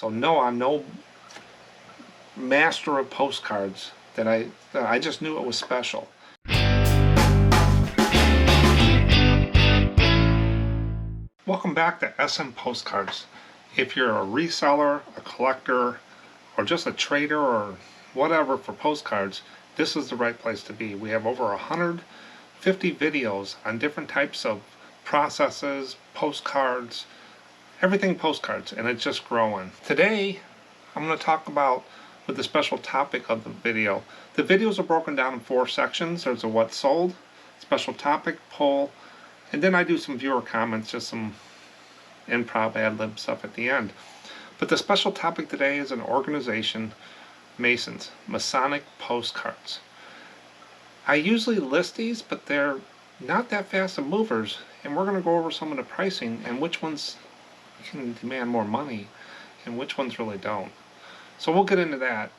So no, I'm no master of postcards. That I just knew it was special. Welcome back to SMPostcards. If you're a reseller, a collector, or just a trader or whatever for postcards, this is the right place to be. We have over 150 videos on different types of processes, postcards, everything postcards, and it's just growing. Today, I'm going to talk about with the special topic of the video. The videos are broken down in 4 sections. There's a what sold, special topic, poll, and then I do some viewer comments, just some improv ad-lib stuff at the end. But the special topic today is an organization, Masons, Masonic Postcards. I usually list these, but they're not that fast of movers, and we're going to go over some of the pricing and which ones can demand more money and which ones really don't. So we'll get into that.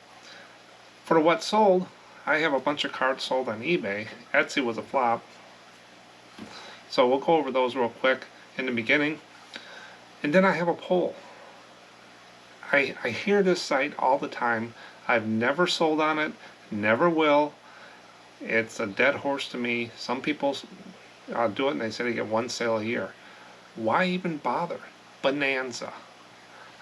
For the what sold, I have a bunch of cards sold on eBay. Etsy was a flop. So we'll go over those real quick in the beginning. And then I have a poll. I hear this site all the time. I've never sold on it, never will. It's a dead horse to me. Some people do it and they say they get 1 sale a year. Why even bother? Bonanza.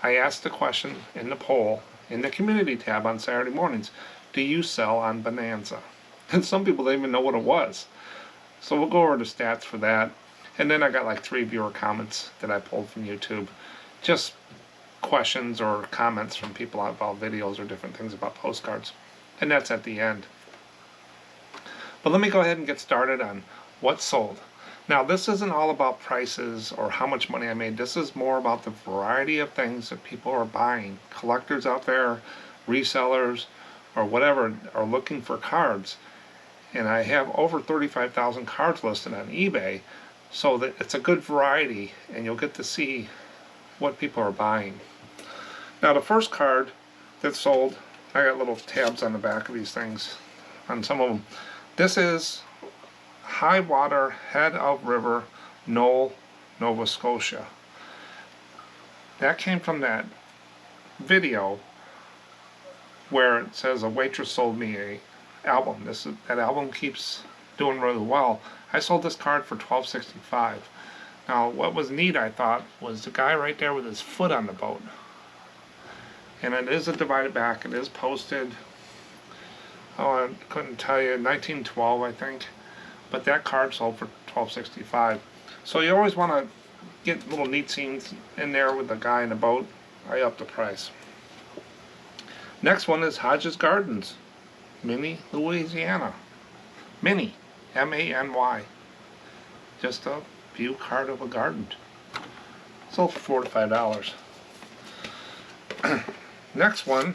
I asked the question in the poll, in the community tab on Saturday mornings, do you sell on Bonanza? And some people don't even know what it was. So we'll go over the stats for that. And then I got like 3 viewer comments that I pulled from YouTube. Just questions or comments from people about videos or different things about postcards. And that's at the end. But let me go ahead and get started on what sold. Now this isn't all about prices or how much money I made. This is more about the variety of things that people are buying. Collectors out there, resellers, or whatever are looking for cards. And I have over 35,000 cards listed on eBay, so that it's a good variety and you'll get to see what people are buying. Now the first card that sold, I got little tabs on the back of these things, on some of them. This is High Water Head of River, Knoll, Nova Scotia. That came from that video where it says a waitress sold me a album. That album keeps doing really well. I sold this card for $12.65. Now what was neat, I thought, was the guy right there with his foot on the boat. And it is a divided back. It is posted, oh, I couldn't tell you, 1912 I think. But that card sold for $12.65. So you always want to get little neat scenes in there with the guy in the boat. I upped the price. Next one is Hodges Gardens, Many, Louisiana. Many, M-A-N-Y. Just a view card of a garden. Sold for $4 to $5. Next one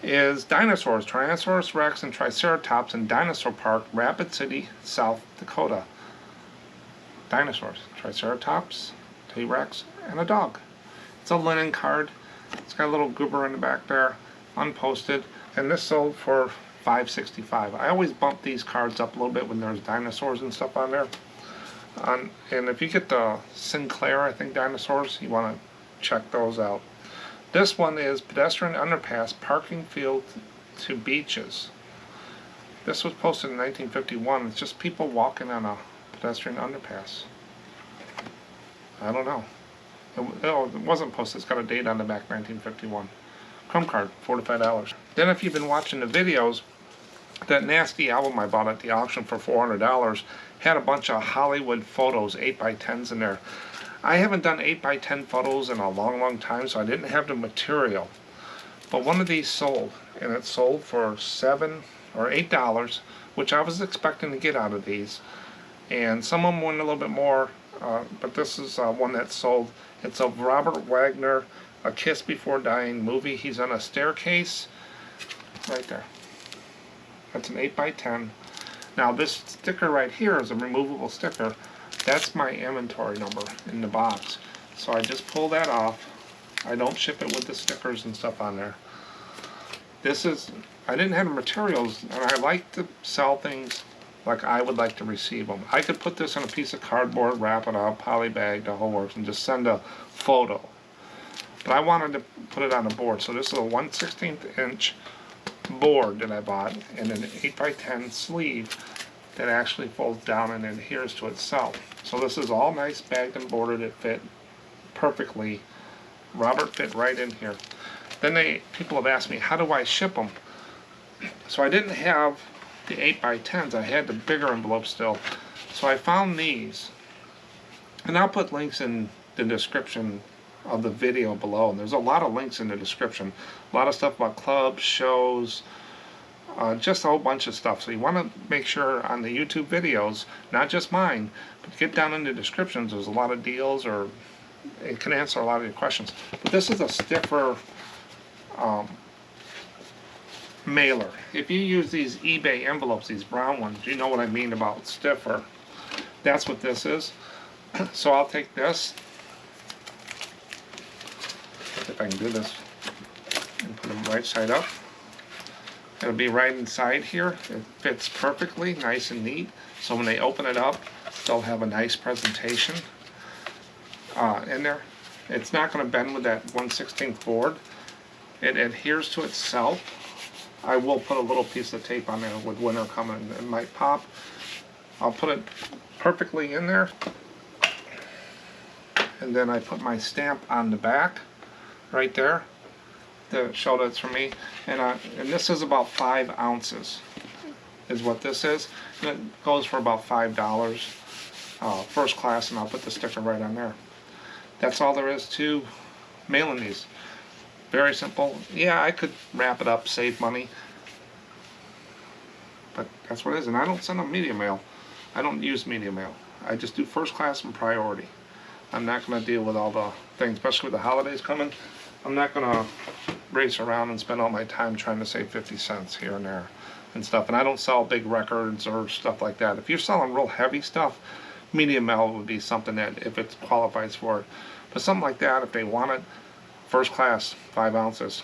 is Dinosaurs, Tyrannosaurus Rex and Triceratops in Dinosaur Park, Rapid City, South Dakota. Dinosaurs, Triceratops, T-Rex, and a dog. It's a linen card. It's got a little goober in the back there, unposted, and this sold for $5.65. I always bump these cards up a little bit when there's dinosaurs and stuff on there. And if you get the Sinclair, I think, dinosaurs, you want to check those out. This one is Pedestrian Underpass, Parking Field to Beaches. This was posted in 1951. It's just people walking on a pedestrian underpass. I don't know. It wasn't posted. It's got a date on the back, 1951. Chrome card, $4 to $5. Then if you've been watching the videos, that nasty album I bought at the auction for $400 had a bunch of Hollywood photos, 8x10s in there. I haven't done 8x10 photos in a long time, so I didn't have the material. But one of these sold, and it sold for $7 or $8, which I was expecting to get out of these. And some of them went a little bit more, but this is one that sold. It's of Robert Wagner, A Kiss Before Dying movie. He's on a staircase, right there. That's an 8x10. Now this sticker right here is a removable sticker. That's my inventory number in the box. So I just pull that off. I don't ship it with the stickers and stuff on there. This is, I didn't have the materials, and I like to sell things like I would like to receive them. I could put this on a piece of cardboard, wrap it up, poly bag, the whole works, and just send a photo. But I wanted to put it on a board, so this is a 1/16 inch board that I bought, and an 8x10 sleeve that actually folds down and adheres to itself. So this is all nice bagged and boarded. It fit perfectly. Robert fit right in here. Then people have asked me, how do I ship them? So I didn't have the 8x10s. I had the bigger envelope still. So I found these. And I'll put links in the description of the video below. And there's a lot of links in the description. A lot of stuff about clubs, shows, just a whole bunch of stuff. So you want to make sure on the YouTube videos, not just mine, but get down in the descriptions. There's a lot of deals, or it can answer a lot of your questions. But this is a stiffer mailer. If you use these eBay envelopes, these brown ones, you know what I mean about stiffer. That's what this is. So I'll take this, if I can do this, and put them right side up. It'll be right inside here. It fits perfectly, nice and neat. So when they open it up, they'll have a nice presentation in there. It's not going to bend with that 1/16 board. It adheres to itself. I will put a little piece of tape on there with winter coming. It might pop. I'll put it perfectly in there. And then I put my stamp on the back right there to show that it's for me. And this is about 5 ounces is what this is. And it goes for about $5 first class, and I'll put the sticker right on there. That's all there is to mailing these. Very simple. Yeah, I could wrap it up, save money, but that's what it is. And I don't send them media mail. I don't use media mail. I just do first class and priority. I'm not going to deal with all the things, especially with the holidays coming. I'm not going to race around and spend all my time trying to save 50 cents here and there and stuff. And I don't sell big records or stuff like that. If you're selling real heavy stuff, media mail would be something that, if it qualifies for it. But something like that, if they want it, first class, 5 ounces,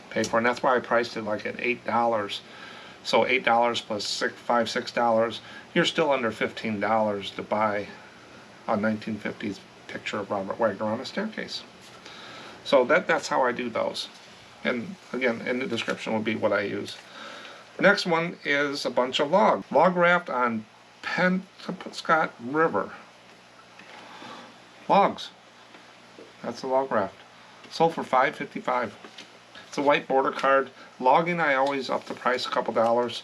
pay for it. And that's why I priced it like at $8. So $8 plus $6, you're still under $15 to buy a 1950s picture of Robert Wagner on a staircase. So that's how I do those. And again, in the description will be what I use. Next one is a bunch of log raft on Penobscot River. Logs. That's a log raft. Sold for $5.55. It's a white border card. Logging, I always up the price a couple dollars.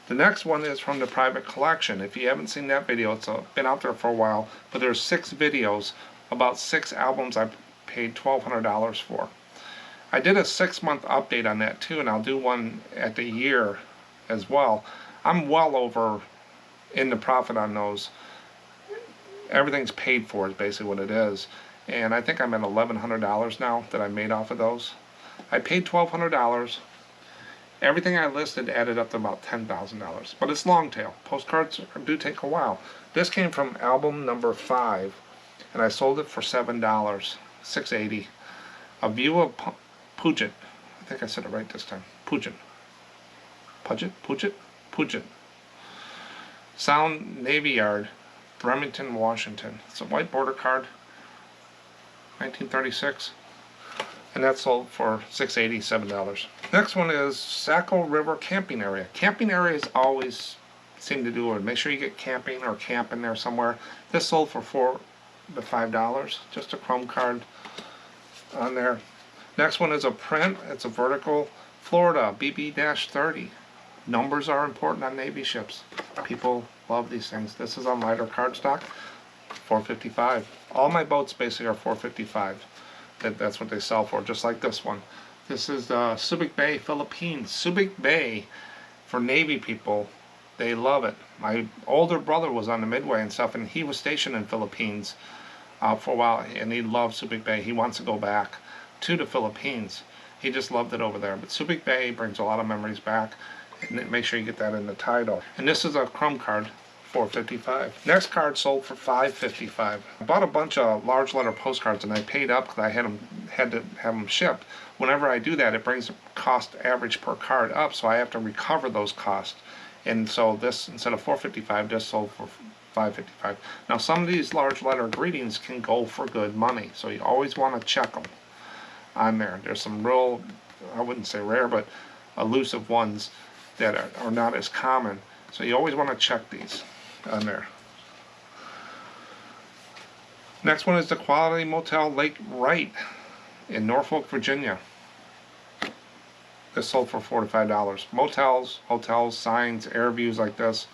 The next one is from the private collection. If you haven't seen that video, it's been out there for a while, but there's 6 videos about 6 albums I paid $1,200 for. I did a 6-month update on that too, and I'll do one at the year as well. I'm well over in the profit on those. Everything's paid for is basically what it is. And I think I'm at $1,100 now that I made off of those. I paid $1,200. Everything I listed added up to about $10,000. But it's long tail. Postcards do take a while. This came from album number 5, and I sold it for $7, $6.80. A View of Puget. I think I said it right this time. Puget. Puget. Sound Navy Yard, Bremerton, Washington. It's a white border card, 1936. And that sold for $6.80, $7. Next one is Saco River Camping Area. Camping areas always seem to do it. Make sure you get camping or camp in there somewhere. This sold for $4 to $5. Just a chrome card on there. Next one is a print. It's a vertical. Florida BB-30. Numbers are important on Navy ships. People love these things. This is on lighter cardstock. $4.55. All my boats basically are $4.55. That's what they sell for, just like this one. This is Subic Bay, Philippines. Subic Bay, for Navy people, they love it. My older brother was on the Midway and stuff, and he was stationed in Philippines for a while, and he loved Subic Bay. He wants to go back to the Philippines. He just loved it over there. But Subic Bay brings a lot of memories back, and make sure you get that in the title. And this is a chrome card. $4.55. Next card sold for $5.55. I bought a bunch of large letter postcards, and I paid up because I had to have them shipped. Whenever I do that, it brings the cost average per card up, so I have to recover those costs. And so this, instead of $4.55, this sold for $5.55. Now some of these large letter greetings can go for good money, so you always want to check them. on there. There's some real, I wouldn't say rare, but elusive ones that are not as common. So you always want to check these on there. Next one is the Quality Motel Lake Wright in Norfolk, Virginia. This sold for $4 to $5. Motels, hotels, signs, air views like this,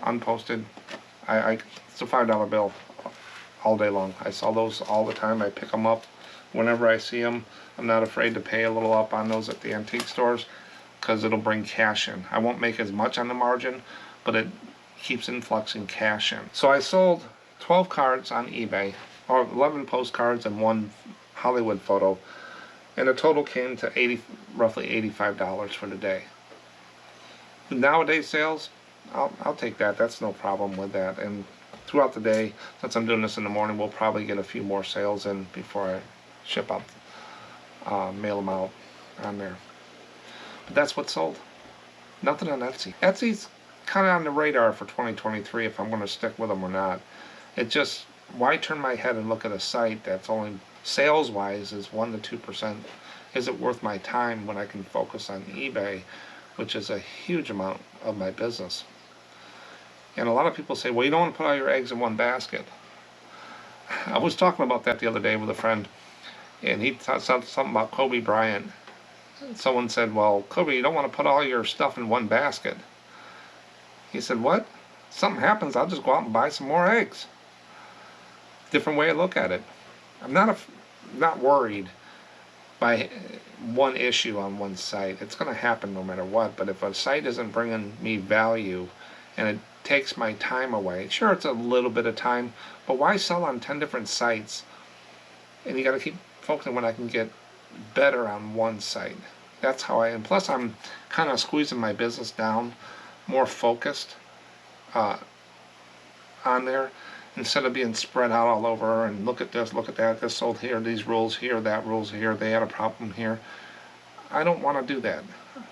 unposted. It's a $5 bill all day long. I sell those all the time. I pick them up whenever I see them. I'm not afraid to pay a little up on those at the antique stores because it'll bring cash in. I won't make as much on the margin, but it keeps influxing cash in. So I sold 12 cards on eBay, or 11 postcards and one Hollywood photo, and the total came to roughly $85 for the day. The nowadays sales, I'll take that. That's no problem with that. And throughout the day, since I'm doing this in the morning, we'll probably get a few more sales in before I ship out, mail them out on there. But that's what sold. Nothing on Etsy. Etsy's kind of on the radar for 2023 if I'm going to stick with them or not. It just, why turn my head and look at a site that's only sales-wise is 1 to 2%? Is it worth my time when I can focus on eBay, which is a huge amount of my business? And a lot of people say, well, you don't want to put all your eggs in one basket. I was talking about that the other day with a friend, and he said something about Kobe Bryant. Someone said, well, Kobe, you don't want to put all your stuff in one basket. He said, what? Something happens, I'll just go out and buy some more eggs. Different way to look at it. I'm not worried by one issue on one site. It's going to happen no matter what. But if a site isn't bringing me value and it takes my time away, sure, it's a little bit of time, but why sell on 10 different sites? And you got to keep focusing when I can get better on one site. That's how and plus I'm kind of squeezing my business down, more focused on there, instead of being spread out all over and look at this, look at that, this sold here, these rules here, that rules here, they had a problem here. I don't want to do that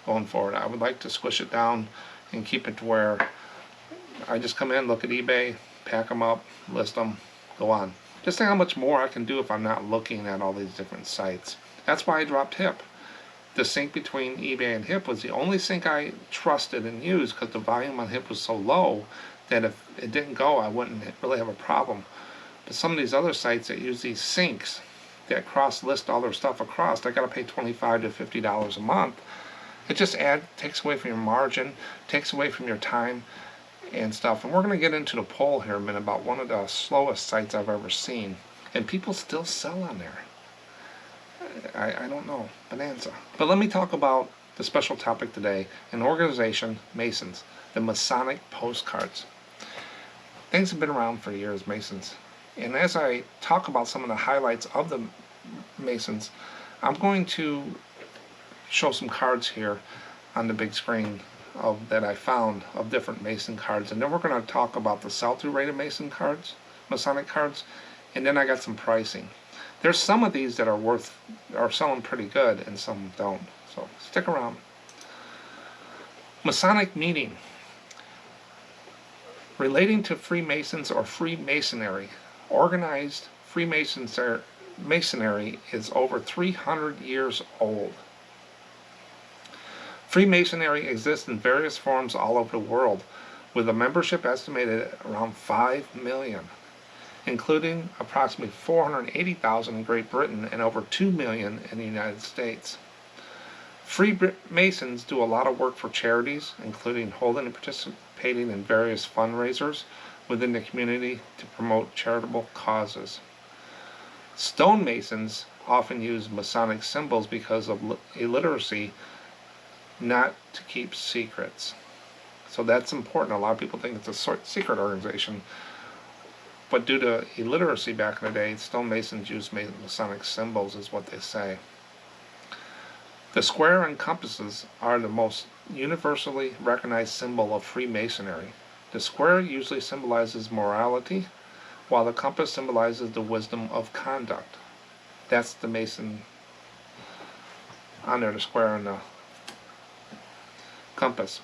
going forward. I would like to squish it down and keep it to where I just come in, look at eBay, pack them up, list them, go on. Just think how much more I can do if I'm not looking at all these different sites. That's why I dropped HIP. The sync between eBay and HIP was the only sync I trusted and used because the volume on HIP was so low that if it didn't go, I wouldn't really have a problem. But some of these other sites that use these syncs that cross-list all their stuff across, I got to pay $25 to $50 a month. It just takes away from your margin, takes away from your time and stuff. And we're going to get into the poll here in a minute about one of the slowest sites I've ever seen. And people still sell on there. I don't know. Bonanza. But let me talk about the special topic today, an organization, Masons, the Masonic Postcards. Things have been around for years, Masons. And as I talk about some of the highlights of the Masons, I'm going to show some cards here on the big screen that I found of different Mason cards. And then we're going to talk about the sell-through rate of Mason cards, Masonic cards, and then I got some pricing. There's some of these that are selling pretty good and some don't. So stick around. Masonic meeting. Relating to Freemasons or Freemasonry. Organized Freemasonry is over 300 years old. Freemasonry exists in various forms all over the world, with a membership estimated at around 5 million, including approximately 480,000 in Great Britain and over 2 million in the United States. Freemasons do a lot of work for charities, including holding and participating in various fundraisers within the community to promote charitable causes. Stonemasons often use Masonic symbols because of illiteracy, not to keep secrets. So that's important. A lot of people think it's a secret organization, but due to illiteracy back in the day, stonemasons used Masonic symbols is what they say. The square and compasses are the most universally recognized symbol of Freemasonry. The square usually symbolizes morality, while the compass symbolizes the wisdom of conduct. That's the Mason on there, the square and the compass.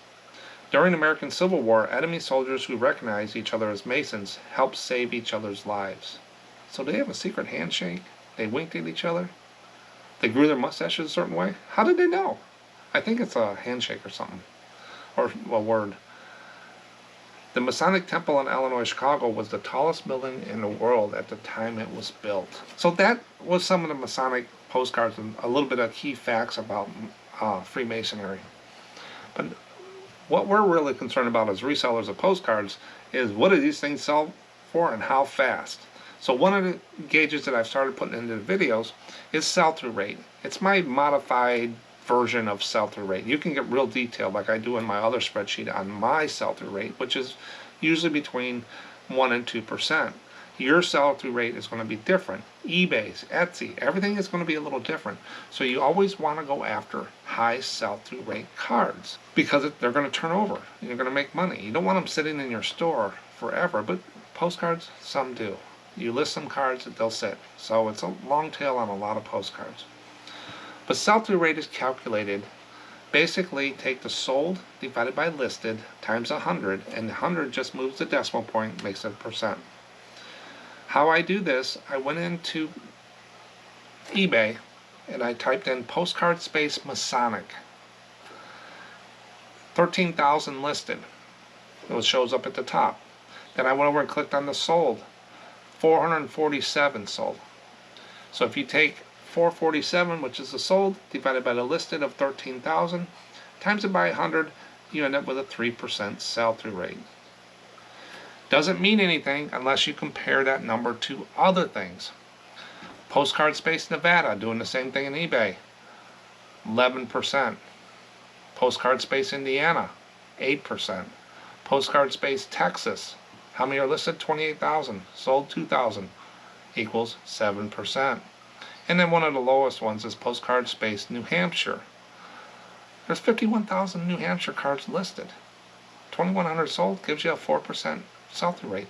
During the American Civil War, enemy soldiers who recognized each other as Masons helped save each other's lives. So they have a secret handshake? They winked at each other? They grew their mustaches a certain way. How did they know? I think it's a handshake or something, or a word. The Masonic Temple in Illinois, Chicago was the tallest building in the world at the time it was built. So that was some of the Masonic postcards and a little bit of key facts about Freemasonry. But what we're really concerned about as resellers of postcards is what do these things sell for and how fast. So one of the gauges that I've started putting into the videos is sell-through rate. It's my modified version of sell-through rate. You can get real detailed like I do in my other spreadsheet on my sell-through rate, which is usually between 1 and 2%. Your sell-through rate is going to be different. eBay's, Etsy, everything is going to be a little different. So you always want to go after high sell-through rate cards because they're going to turn over and you're going to make money. You don't want them sitting in your store forever, but postcards, some do. You list some cards, they'll sit. So it's a long tail on a lot of postcards. But sell-through rate is calculated. Basically, take the sold divided by listed times 100, and 100 just moves the decimal point, makes it a percent. How I do this, I went into eBay and I typed in postcard space Masonic. 13,000 listed. It shows up at the top. Then I went over and clicked on the sold. 447 sold. So if you take 447, which is the sold, divided by the listed of 13,000, times it by 100, you end up with a 3% sell-through rate. Doesn't mean anything unless you compare that number to other things. Postcard Space Nevada, doing the same thing in eBay, 11%. Postcard Space Indiana, 8%. Postcard Space Texas, how many are listed? 28,000. Sold 2,000. Equals 7%. And then one of the lowest ones is Postcard Space New Hampshire. There's 51,000 New Hampshire cards listed. 2,100 sold gives you a 4% sell-through rate.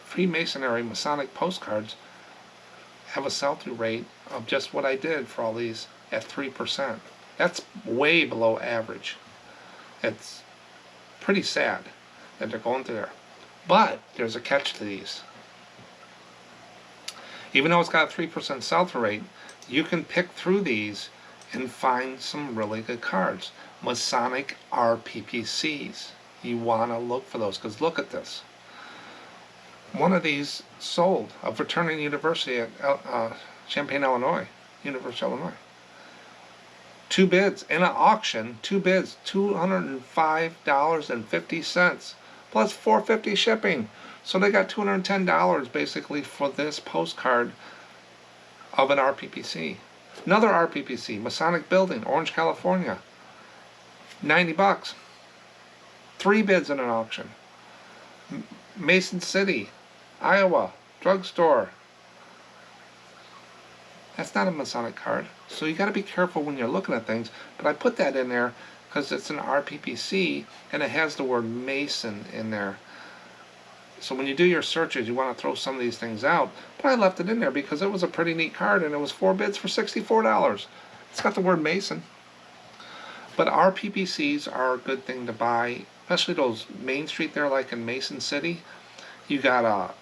Freemasonry Masonic postcards have a sell-through rate of just what I did for all these at 3%. That's way below average. It's pretty sad that they're going through there. But there's a catch to these. Even though it's got a 3% sell-through rate, you can pick through these and find some really good cards. Masonic RPPCs. You want to look for those because look at this. One of these sold, a fraternity university at Champaign, Illinois, University of Illinois. 2 bids in an auction, 2 bids, $205.50 plus $4.50 shipping. So they got $210 basically for this postcard of an RPPC. Another RPPC, Masonic Building, Orange, California, $90. 3 bids in an auction. Mason City, Iowa, drugstore. That's not a Masonic card. So you got to be careful when you're looking at things. But I put that in there because it's an RPPC and it has the word Mason in there. So when you do your searches, you want to throw some of these things out. But I left it in there because it was a pretty neat card and it was 4 bids for $64. It's got the word Mason. But RPPCs are a good thing to buy, especially those Main Street there like in Mason City. You got a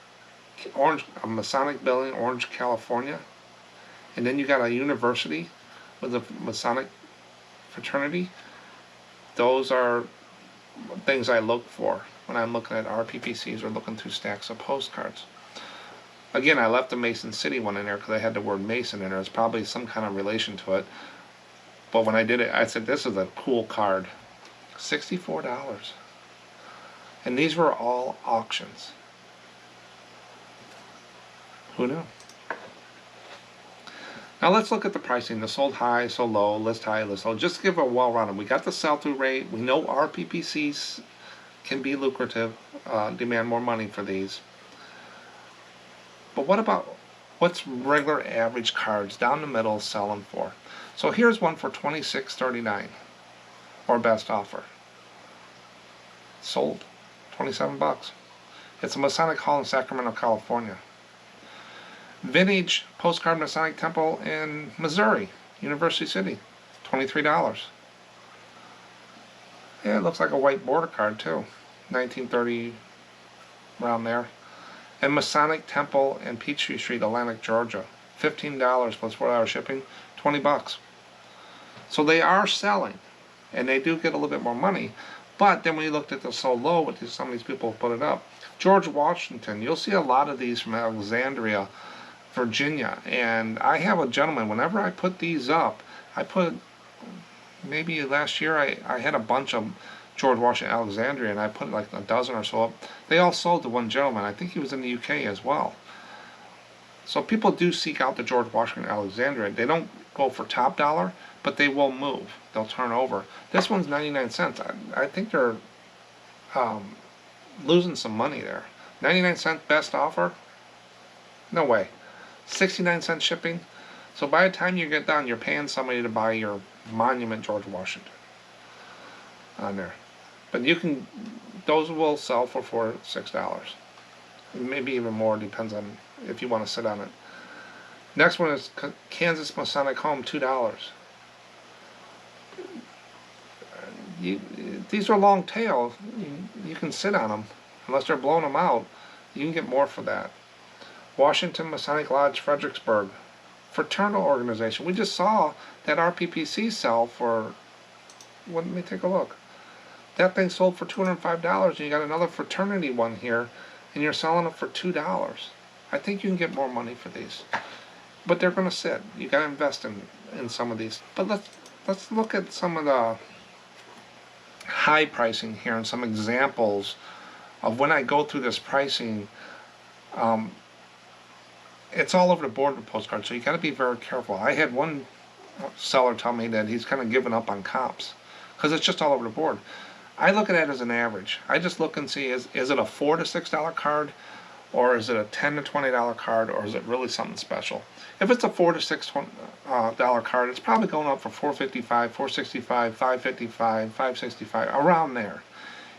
Masonic Building, Orange, California. And then you got a university with a Masonic fraternity. Those are things I look for when I'm looking at RPPCs or looking through stacks of postcards. Again, I left the Mason City one in there because I had the word Mason in there. It's probably some kind of relation to it. But when I did it, I said, this is a cool card. $64. And these were all auctions. Who knew? Now let's look at the pricing. The sold high, so low, list high, list low. Just to give a well-rounded. We got the sell-through rate. We know RPPCs can be lucrative, demand more money for these. But what about what's regular average cards down the middle selling for? So here's one for $26.39 or best offer. Sold $27. It's a Masonic Hall in Sacramento, California. Vintage Postcard Masonic Temple in Missouri, University City, $23. Yeah, it looks like a white border card too, 1930, around there. And Masonic Temple in Peachtree Street, Atlantic, Georgia, $15 plus $4 shipping, $20. So they are selling, and they do get a little bit more money. But then when you looked at the so low, what some of these people put it up. George Washington, you'll see a lot of these from Alexandria, Virginia. And I have a gentleman, whenever I put these up, I put, maybe last year I had a bunch of George Washington Alexandria, and I put like a dozen or so up. They all sold to one gentleman. I think he was in the UK as well. So people do seek out the George Washington Alexandria. They don't go for top dollar, but they will move. They'll turn over. This one's 99 cents. I think they're losing some money there. 99 cents best offer? No way. 69 cents shipping. So by the time you get done, you're paying somebody to buy your monument George Washington on there. But you can, those will sell for $4 to $6. Maybe even more, depends on if you want to sit on it. Next one is Kansas Masonic Home, $2. These are long tail. You can sit on them. Unless they're blowing them out, you can get more for that. Washington Masonic Lodge, Fredericksburg. Fraternal organization. We just saw that RPPC sell for, let me take a look. That thing sold for $205, and you got another fraternity one here, and you're selling it for $2. I think you can get more money for these. But they're going to sit. You got to invest in some of these. But let's look at some of the high pricing here and some examples of when I go through this pricing. It's all over the board with postcards, so you got to be very careful. I had one seller tell me that he's kind of given up on comps because it's just all over the board. I look at it as an average. I just look and see, is it a $4 to $6 card, or is it a $10 to $20 card, or is it really something special? If it's a $4 to $6 card, it's probably going up for $455, $465, $555, $565, around there.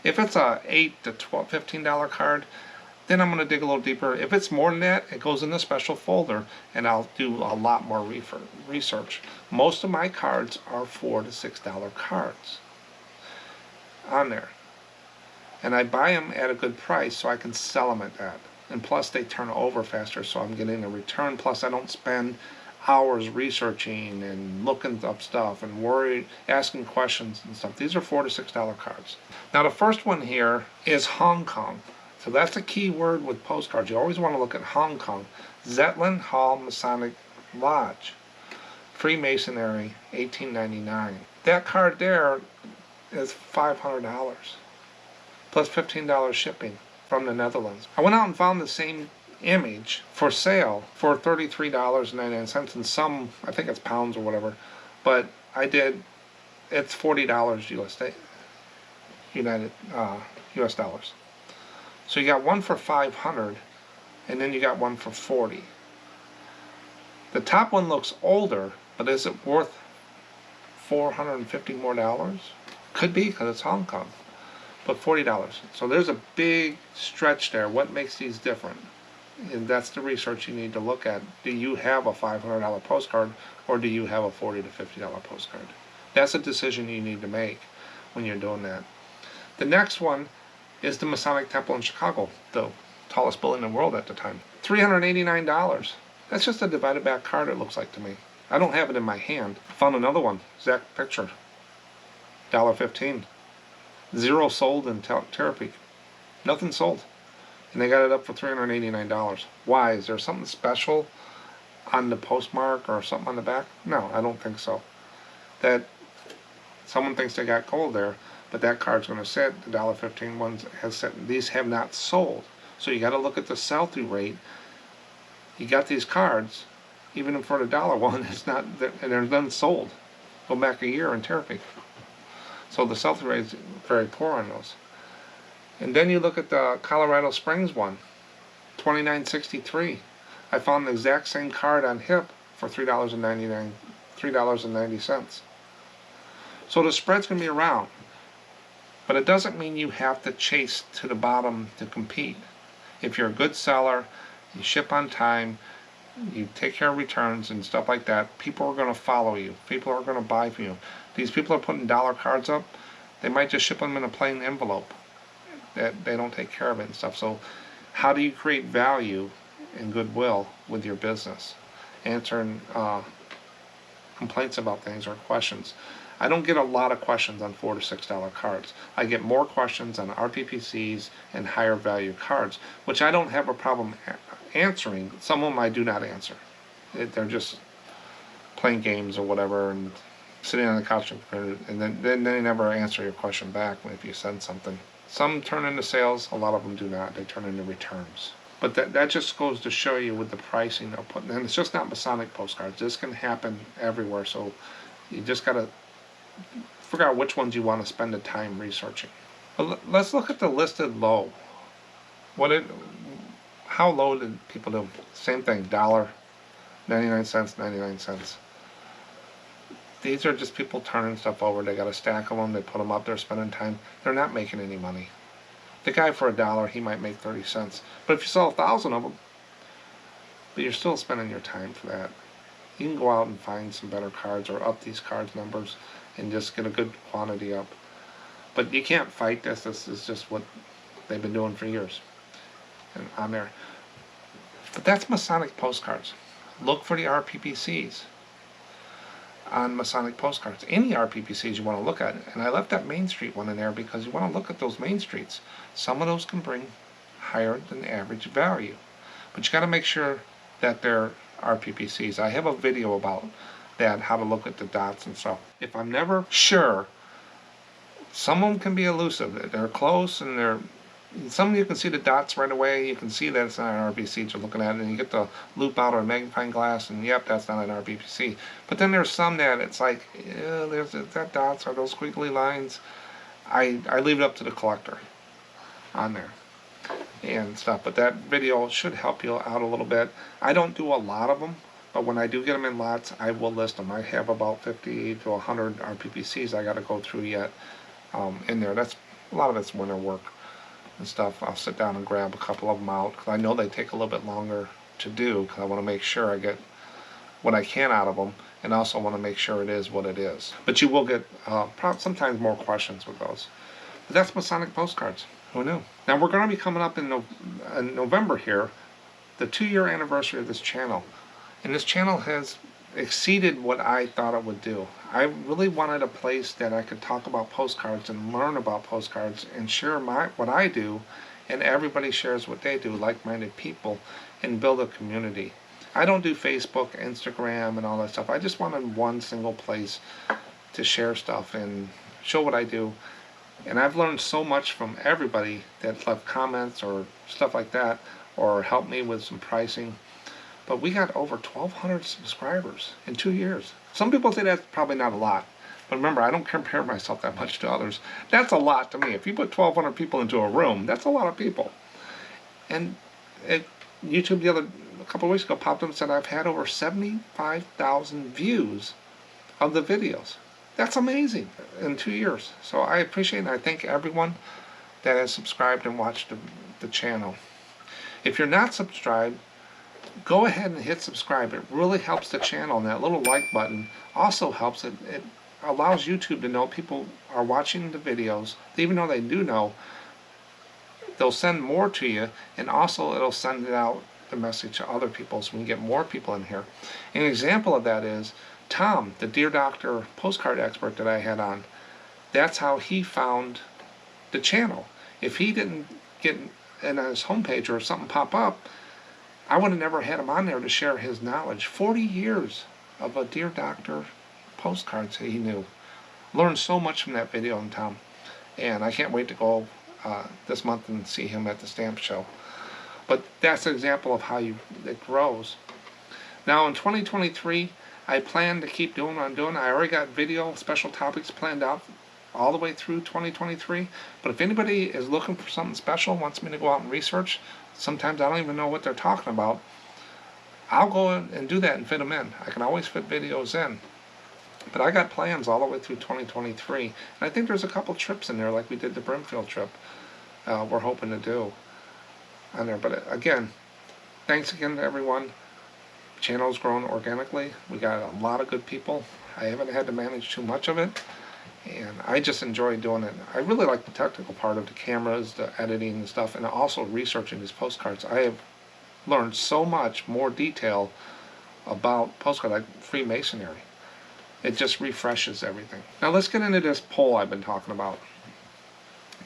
If it's a $8 to $15 card, then I'm going to dig a little deeper. If it's more than that, it goes in a special folder, and I'll do a lot more research. Most of my cards are $4 to $6 cards on there. And I buy them at a good price so I can sell them at that. And plus they turn over faster, so I'm getting a return. Plus I don't spend hours researching and looking up stuff and asking questions and stuff. These are $4 to $6 cards. Now the first one here is Hong Kong. So that's a key word with postcards. You always want to look at Hong Kong. Zetland Hall Masonic Lodge. Freemasonry, 1899. That card there is $500. Plus $15 shipping from the Netherlands. I went out and found the same image for sale for $33.99 in some, I think it's pounds or whatever. But it's $40 US dollars. So you got one for $500, and then you got one for $40. The top one looks older, but is it worth $450 more? Could be, because it's Hong Kong. But $40. So there's a big stretch there. What makes these different? And that's the research you need to look at. Do you have a $500 postcard, or do you have a $40 to $50 postcard? That's a decision you need to make when you're doing that. The next one is the Masonic Temple in Chicago, the tallest building in the world at the time. $389. That's just a divided back card, it looks like to me. I don't have it in my hand. I found another one, exact picture. $1.15. Zero sold in Terapeak. Nothing sold. And they got it up for $389. Why? Is there something special on the postmark or something on the back? No, I don't think so. That someone thinks they got gold there, but that card's going to sit. The $1.15 ones has set. These have not sold. So you got to look at the sell-through rate. You got these cards, even for the dollar one, it's not, and they're none sold. Go back a year in Terapeak. So the sell-through rate is very poor on those. And then you look at the Colorado Springs one, $29.63. I found the exact same card on HIP for $3.90. So the spread's going to be around. But it doesn't mean you have to chase to the bottom to compete. If you're a good seller, you ship on time, you take care of returns and stuff like that, people are going to follow you. People are going to buy from you. These people are putting dollar cards up. They might just ship them in a plain envelope. That they don't take care of it and stuff. So how do you create value and goodwill with your business? answering complaints about things or questions. I don't get a lot of questions on $4 to $6 cards. I get more questions on RPPCs and higher value cards, which I don't have a problem answering. Some of them I do not answer. They're just playing games or whatever and sitting on the couch and then they never answer your question back if you send something. Some turn into sales, a lot of them do not. They turn into returns. But that just goes to show you with the pricing of putting, and it's just not Masonic postcards. This can happen everywhere, so you just got to figure out which ones you want to spend the time researching. But let's look at the listed low. How low did people do? Same thing, $1, 99 cents, 99 cents. These are just people turning stuff over. They got a stack of them. They put them up there, spending time. They're not making any money. The guy for $1, he might make 30 cents. But if you sell 1,000 of them, but you're still spending your time for that. You can go out and find some better cards or up these cards numbers and just get a good quantity up. But you can't fight this. This is just what they've been doing for years and on there. But that's Masonic postcards. Look for the RPPCs on Masonic postcards. Any RPPCs you want to look at. And I left that Main Street one in there because you want to look at those Main Streets. Some of those can bring higher than average value. But you got to make sure that they're RPPCs. I have a video about that, how to look at the dots and stuff. If I'm never sure, some of them can be elusive. They're close and some of you can see the dots right away. You can see that it's not an RPC you're looking at, and you get the loop out or a magnifying glass, and yep, that's not an RPPC. But then there's some that it's like, yeah, there's that dots or those squiggly lines. I leave it up to the collector on there and stuff. But that video should help you out a little bit. I don't do a lot of them, but when I do get them in lots, I will list them. I have about 50 to 100 RPPCs I got to go through yet in there. That's a lot of it's winter work and stuff. I'll sit down and grab a couple of them out because I know they take a little bit longer to do because I want to make sure I get what I can out of them, and also want to make sure it is what it is. But you will get sometimes more questions with those. But that's Masonic postcards. Who knew? Now we're going to be coming up in November here, the 2-year anniversary of this channel. And this channel has exceeded what I thought it would do. I really wanted a place that I could talk about postcards and learn about postcards and share what I do, and everybody shares what they do, like-minded people, and build a community. I don't do Facebook, Instagram, and all that stuff. I just wanted one single place to share stuff and show what I do. And I've learned so much from everybody that left comments or stuff like that, or helped me with some pricing. But we got over 1,200 subscribers in 2 years. Some people say that's probably not a lot. But remember, I don't compare myself that much to others. That's a lot to me. If you put 1,200 people into a room, that's a lot of people. And YouTube a couple of weeks ago popped up and said I've had over 75,000 views of the videos. That's amazing in 2 years. So I appreciate and I thank everyone that has subscribed and watched the channel. If you're not subscribed, go ahead and hit subscribe. It really helps the channel, and that little like button also helps it. It allows YouTube to know people are watching the videos. Even though they do know, they'll send more to you, and also it'll send it out the message to other people so we can get more people in here. An example of that is Tom, the Dear Doctor postcard expert that I had on. That's how he found the channel. If he didn't get in on his homepage or something pop up, I would have never had him on there to share his knowledge. 40 years of a Dear Doctor postcards he knew. Learned so much from that video on Tom. And I can't wait to go this month and see him at the stamp show. But that's an example of how it grows. Now in 2023, I plan to keep doing what I'm doing. I already got video special topics planned out all the way through 2023. But if anybody is looking for something special, wants me to go out and research, sometimes I don't even know what they're talking about, I'll go and do that and fit them in. I can always fit videos in. But I got plans all the way through 2023. And I think there's a couple trips in there, like we did the Brimfield trip, we're hoping to do on there. But again, thanks again to everyone. The channel's grown organically. We got a lot of good people. I haven't had to manage too much of it. And I just enjoy doing it. I really like the technical part of the cameras, the editing and stuff, and also researching these postcards. I have learned so much more detail about postcard, like Freemasonry. It just refreshes everything. Now let's get into this poll I've been talking about.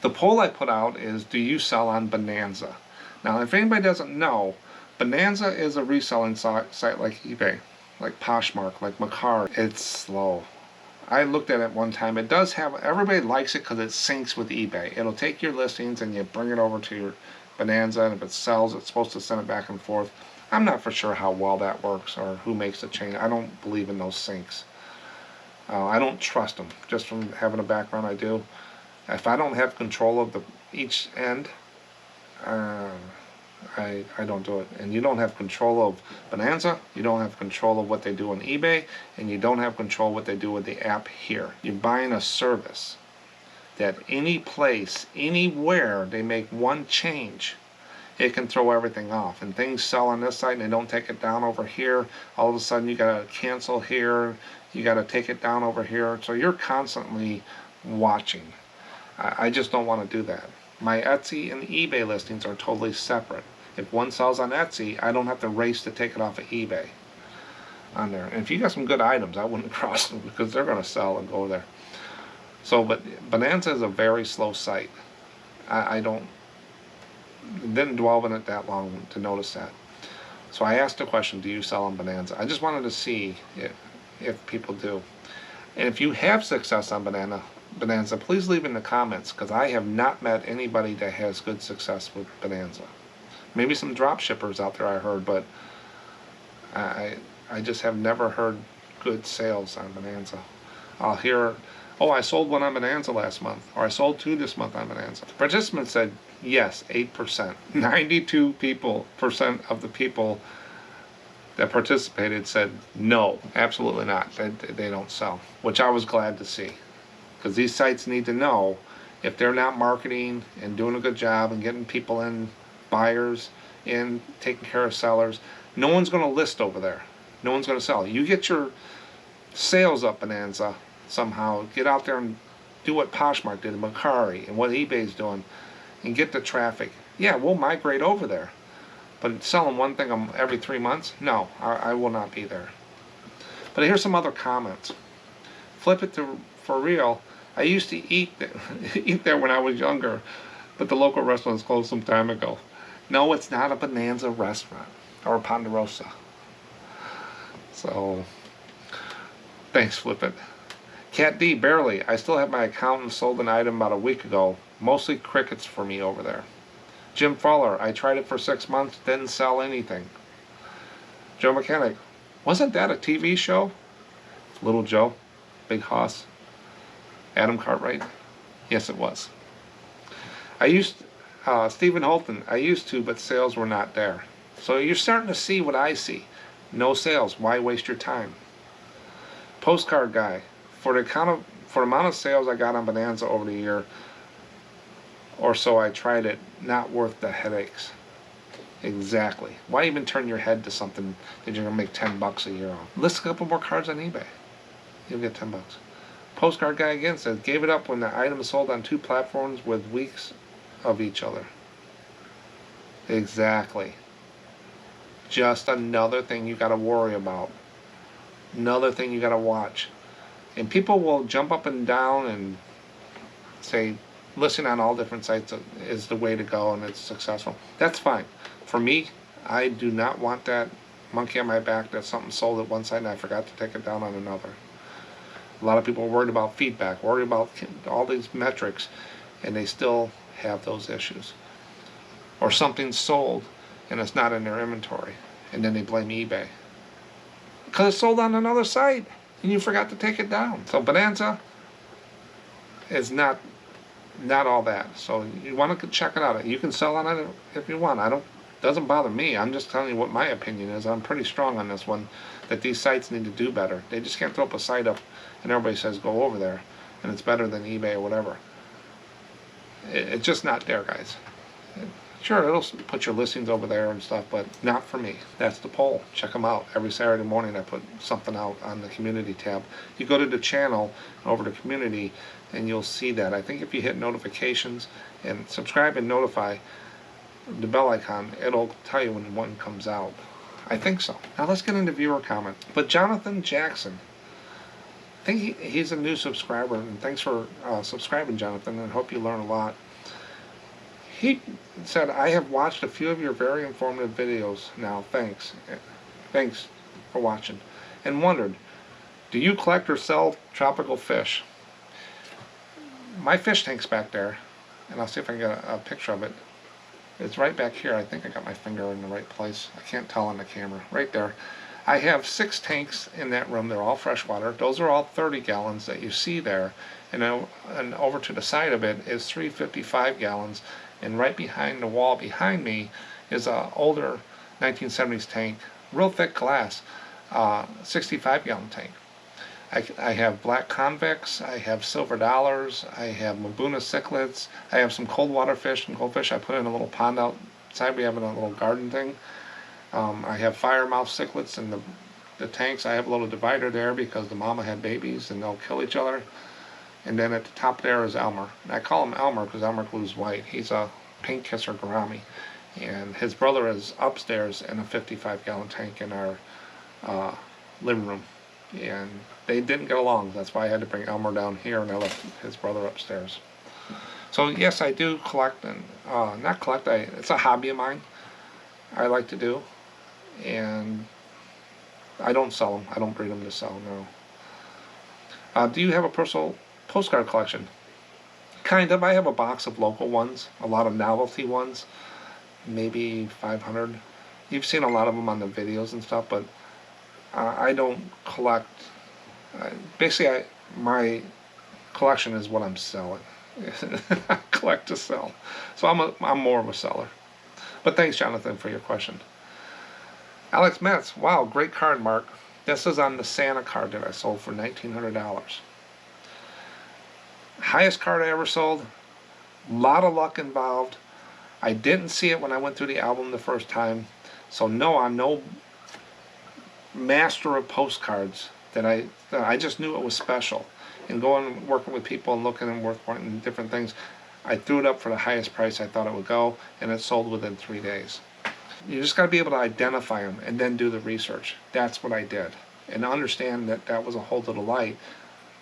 The poll I put out is, do you sell on Bonanza? Now, if anybody doesn't know, Bonanza is a reselling site like eBay, like Poshmark, like Macari. It's slow. I looked at it one time. It does have, everybody likes it because it syncs with eBay. It'll take your listings and you bring it over to your Bonanza, and if it sells, it's supposed to send it back and forth. I'm not for sure how well that works or who makes the change. I don't believe in those syncs. I don't trust them. Just from having a background, I do. If I don't have control of each end, I don't do it. And you don't have control of Bonanza, you don't have control of what they do on eBay, and you don't have control of what they do with the app here. You're buying a service that any place, anywhere they make one change, it can throw everything off. And things sell on this site and they don't take it down over here. All of a sudden you gotta cancel here, you gotta take it down over here. So you're constantly watching. I just don't want to do that. My Etsy and eBay listings are totally separate. If one sells on Etsy, I don't have to race to take it off of eBay on there. And if you got some good items, I wouldn't cross them because they're going to sell and go there. So, but Bonanza is a very slow site. I didn't dwell on it that long to notice that. So I asked the question, do you sell on Bonanza? I just wanted to see if people do. And if you have success on Bonanza, please leave in the comments, because I have not met anybody that has good success with Bonanza. Maybe some drop shippers out there I heard, but I just have never heard good sales on Bonanza. I'll hear, oh, I sold one on Bonanza last month, or I sold 2 this month on Bonanza. The participants said yes, 8%. 92% of the people that participated said no, absolutely not. They don't sell, which I was glad to see. Because these sites need to know, if they're not marketing and doing a good job and getting people in, buyers in, taking care of sellers, no one's going to list over there. No one's going to sell. You get your sales up, Bonanza, somehow. Get out there and do what Poshmark did, and Macari, and what eBay's doing, and get the traffic. Yeah, we'll migrate over there. But selling one thing every 3 months? No, I will not be there. But here's some other comments. Flip it to for real. I used to eat there when I was younger, but the local restaurant's closed some time ago. No, it's not a Bonanza restaurant or a Ponderosa. So, thanks, Flip It. Cat D, barely. I still have my account and sold an item about a week ago. Mostly crickets for me over there. Jim Fuller, I tried it for 6 months, didn't sell anything. Joe Mechanic, wasn't that a TV show? Little Joe, Big Hoss. Adam Cartwright? Yes, it was. Stephen Holton, I used to, but sales were not there. So you're starting to see what I see. No sales. Why waste your time? Postcard guy, for the amount of sales I got on Bonanza over the year or so I tried it, not worth the headaches. Exactly. Why even turn your head to something that you're going to make $10 a year on? List a couple more cards on eBay. You'll get $10. Postcard guy again says, gave it up when the item sold on 2 platforms with weeks of each other. Exactly. Just another thing you got to worry about. Another thing you got to watch. And people will jump up and down and say, listing on all different sites is the way to go and it's successful. That's fine. For me, I do not want that monkey on my back that something sold at one site and I forgot to take it down on another. A lot of people are worried about feedback, worried about all these metrics, and they still have those issues. Or something's sold and it's not in their inventory, and then they blame eBay. Because it's sold on another site and you forgot to take it down. So Bonanza is not all that. So you want to check it out. You can sell on it if you want. Doesn't bother me. I'm just telling you what my opinion is. I'm pretty strong on this one, that these sites need to do better. They just can't throw up a site up and everybody says go over there and it's better than eBay or whatever. It's just not there, guys. Sure, it'll put your listings over there and stuff, but not for me. That's the poll. Check them out. Every Saturday morning I put something out on the community tab. You go to the channel, over to community, and you'll see that. I think if you hit notifications and subscribe and notify, the bell icon, it'll tell you when one comes out. I think so. Now let's get into viewer comment. But Jonathan Jackson, I think he's a new subscriber, and thanks for subscribing, Jonathan, and hope you learn a lot. He said, I have watched a few of your very informative videos now, thanks. Thanks for watching. And wondered, do you collect or sell tropical fish? My fish tank's back there, and I'll see if I can get a picture of it. It's right back here. I think I got my finger in the right place. I can't tell on the camera. Right there. I have 6 tanks in that room. They're all freshwater. Those are all 30 gallons that you see there. And over to the side of it is 3 55 gallons. And right behind the wall behind me is an older 1970s tank, real thick glass, 65 gallon tank. I have black convicts, I have silver dollars, I have Mabuna cichlids, I have some cold water fish and goldfish I put in a little pond outside. We have a little garden thing. I have firemouth cichlids in the tanks. I have a little divider there because the mama had babies and they'll kill each other. And then at the top there is Elmer. And I call him Elmer because Elmer glues white. He's a pink kisser gourami. And his brother is upstairs in a 55 gallon tank in our living room. And they didn't get along. That's why I had to bring Elmer down here and I left his brother upstairs. So yes, I do collect, and not collect, it's a hobby of mine. I like to do. And I don't sell them. I don't breed them to sell, no. Do you have a personal postcard collection? Kind of. I have a box of local ones, a lot of novelty ones, maybe 500. You've seen a lot of them on the videos and stuff, but I don't collect. Basically, my collection is what I'm selling. I collect to sell. So I'm more of a seller. But thanks, Jonathan, for your question. Alex Metz, wow, great card, Mark. This is on the Santa card that I sold for $1,900. Highest card I ever sold. A lot of luck involved. I didn't see it when I went through the album the first time. So no, I'm no master of postcards. That I just knew it was special. And going working with people and looking and working different things, I threw it up for the highest price I thought it would go, and it sold within 3 days. You just got to be able to identify them and then do the research. That's what I did. And understand that that was a hold of the light.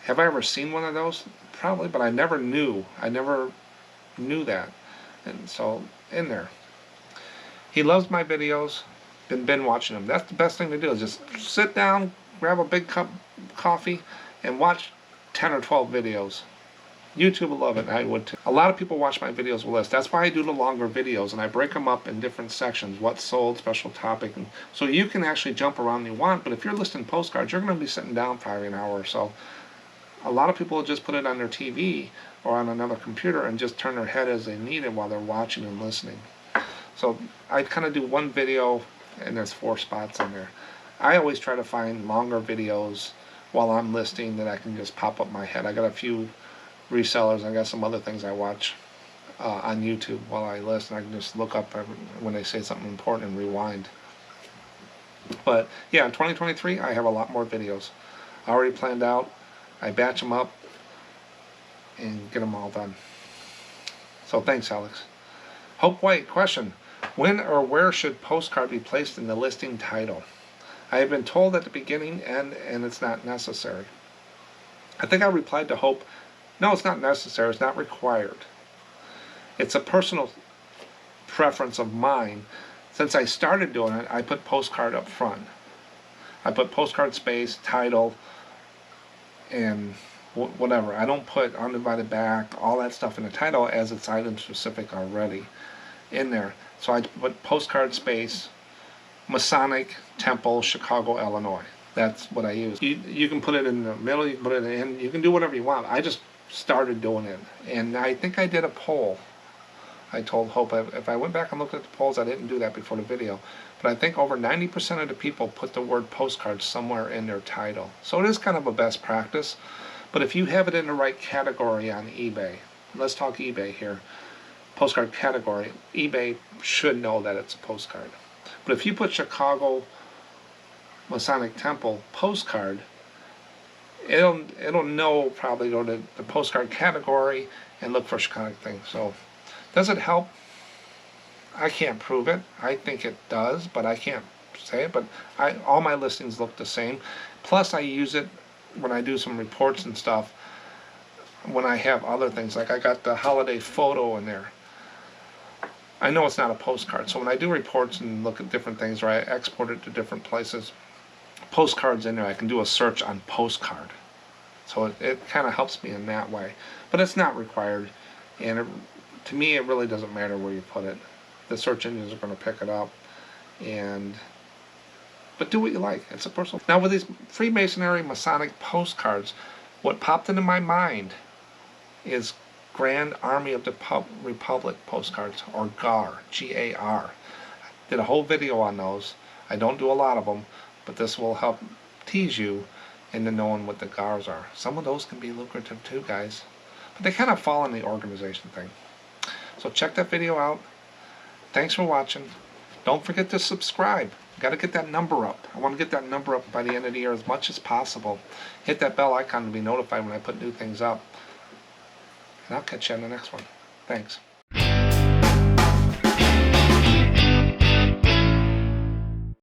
Have I ever seen one of those? Probably, but I never knew. I never knew that. And so, in there. He loves my videos. Been watching them. That's the best thing to do, is just sit down, grab a big cup of coffee, and watch 10 or 12 videos. YouTube will love it, and I would too. A lot of people watch my videos with this. That's why I do the longer videos, and I break them up in different sections. What's sold, special topic, and so you can actually jump around if you want, but if you're listing postcards, you're going to be sitting down probably an hour or so. A lot of people will just put it on their TV or on another computer and just turn their head as they need it while they're watching and listening. So I kind of do one video, and there's 4 spots in there. I always try to find longer videos while I'm listing that I can just pop up my head. I got a few resellers. I got some other things I watch on YouTube while I list, and I can just look up when they say something important and rewind. But yeah, in 2023, I have a lot more videos already planned out. I batch them up and get them all done. So thanks, Alex. Hope White, question. When or where should postcard be placed in the listing title? I have been told at the beginning and it's not necessary. I think I replied to Hope, no, it's not necessary, it's not required. It's a personal preference of mine. Since I started doing it, I put postcard up front. I put postcard space, title, and whatever. I don't put undivided back, all that stuff in the title as it's item specific already in there. So I put postcard space, Masonic Temple, Chicago, Illinois. That's what I use. You can put it in the middle, you can put it in, you can do whatever you want. I just started doing it. And I think I did a poll. I told Hope, if I went back and looked at the polls, I didn't do that before the video, but I think over 90% of the people put the word postcard somewhere in their title. So it is kind of a best practice, but if you have it in the right category on eBay, let's talk eBay here, postcard category, eBay should know that it's a postcard. But if you put Chicago Masonic Temple postcard, it'll know, probably go to the postcard category and look for Chicago things. So does it help? I can't prove it. I think it does, but I can't say it, but all my listings look the same. Plus I use it when I do some reports and stuff, when I have other things, like I got the holiday photo in there. I know it's not a postcard, so when I do reports and look at different things, or I export it to different places, postcards in there, I can do a search on postcard. So it kind of helps me in that way. But it's not required, and to me it really doesn't matter where you put it. The search engines are going to pick it up, but do what you like. It's a personal. Now with these Freemasonry Masonic postcards, what popped into my mind is Grand Army of the Republic postcards, or GAR, G-A-R. Did a whole video on those. I don't do a lot of them, but this will help tease you into knowing what the GARs are. Some of those can be lucrative too, guys, but they kind of fall in the organization thing. So check that video out. Thanks for watching. Don't forget to subscribe. Got to get that number up. I want to get that number up by the end of the year as much as possible. Hit that bell icon to be notified when I put new things up. And I'll catch you on the next one. Thanks.